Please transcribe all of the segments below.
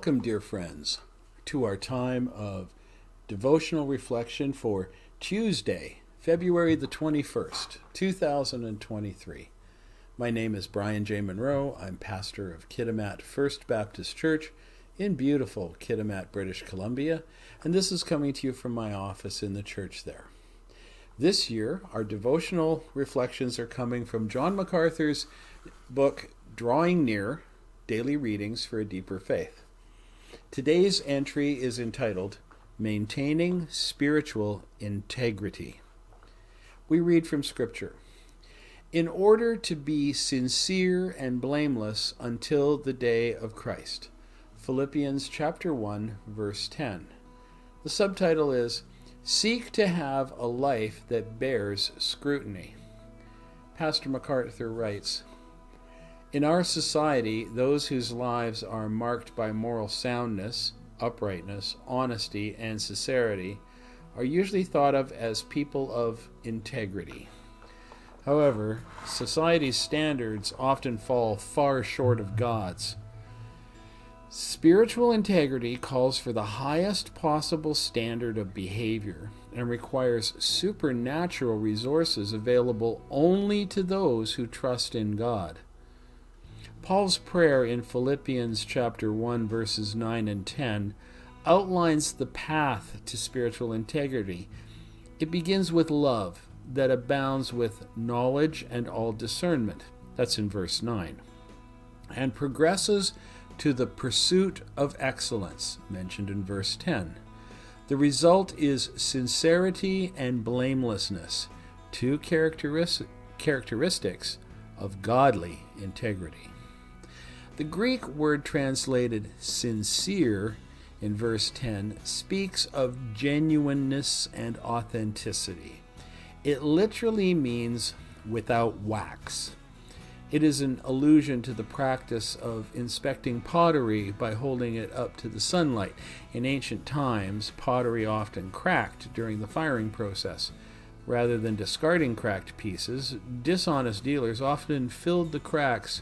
Welcome, dear friends, to our time of devotional reflection for Tuesday, February the 21st, 2023. My name is Brian J. Munro. I'm pastor of Kitimat First Baptist Church in beautiful Kitimat, British Columbia, and this is coming to you from my office in the church there. This year, our devotional reflections are coming from John MacArthur's book, Drawing Near, Daily Readings for a Deeper Faith. Today's entry is entitled, Maintaining Spiritual Integrity. We read from Scripture. In order to be sincere and blameless until the day of Christ. Philippians chapter 1, verse 10. The subtitle is, Seek to have a life that bears scrutiny. Pastor MacArthur writes, in our society, those whose lives are marked by moral soundness, uprightness, honesty, and sincerity are usually thought of as people of integrity. However, society's standards often fall far short of God's. Spiritual integrity calls for the highest possible standard of behavior and requires supernatural resources available only to those who trust in God. Paul's prayer in Philippians chapter 1, verses 9 and 10 outlines the path to spiritual integrity. It begins with love that abounds with knowledge and all discernment. That's in verse 9. And progresses to the pursuit of excellence, mentioned in verse 10. The result is sincerity and blamelessness, two characteristics of godly integrity. The Greek word translated sincere in verse 10 speaks of genuineness and authenticity. It literally means without wax. It is an allusion to the practice of inspecting pottery by holding it up to the sunlight. In ancient times, pottery often cracked during the firing process. Rather than discarding cracked pieces, dishonest dealers often filled the cracks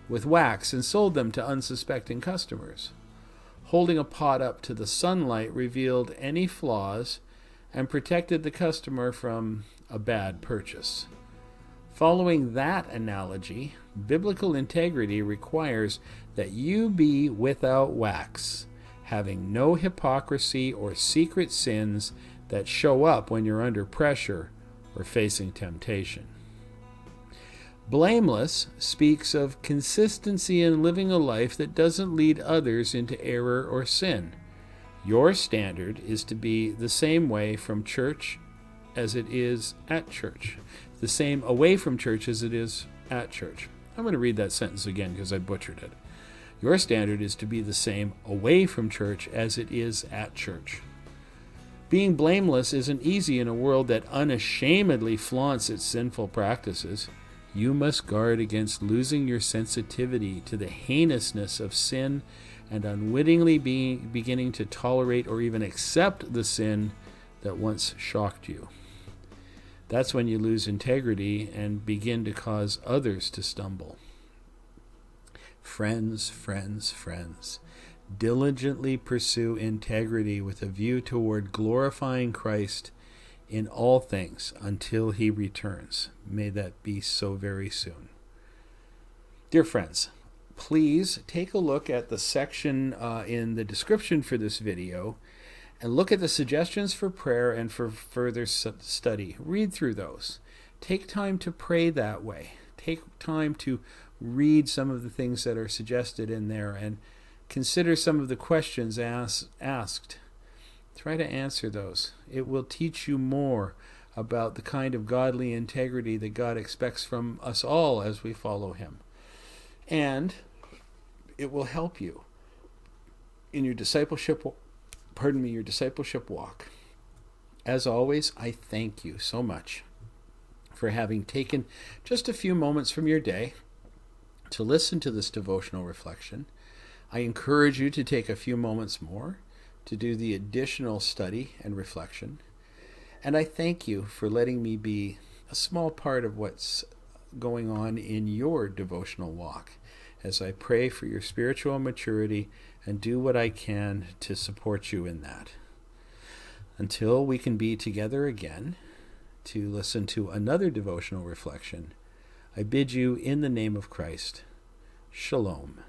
with wax and sold them to unsuspecting customers. Holding a pot up to the sunlight revealed any flaws and protected the customer from a bad purchase. Following that analogy, biblical integrity requires that you be without wax, having no hypocrisy or secret sins that show up when you're under pressure or facing temptation. Blameless speaks of consistency in living a life that doesn't lead others into error or sin. Your standard is to be the same way from church as it is at church. The same away from church as it is at church. I'm going to read that sentence again because I butchered it. Your standard is to be the same away from church as it is at church. Being blameless isn't easy in a world that unashamedly flaunts its sinful practices. You must guard against losing your sensitivity to the heinousness of sin and unwittingly beginning to tolerate or even accept the sin that once shocked you. That's when you lose integrity and begin to cause others to stumble. Friends, diligently pursue integrity with a view toward glorifying Christ in all things until he returns. May that be so very soon. Dear friends, please take a look at the section in the description for this video and look at the suggestions for prayer and for further study. Read through those. Take time to pray that way. Take time to read some of the things that are suggested in there and consider some of the questions asked. Try to answer those. It will teach you more about the kind of godly integrity that God expects from us all as we follow him. And it will help you in your discipleship walk. As always, I thank you so much for having taken just a few moments from your day to listen to this devotional reflection. I encourage you to take a few moments more to do the additional study and reflection. And I thank you for letting me be a small part of what's going on in your devotional walk as I pray for your spiritual maturity and do what I can to support you in that. Until we can be together again to listen to another devotional reflection, I bid you in the name of Christ, Shalom.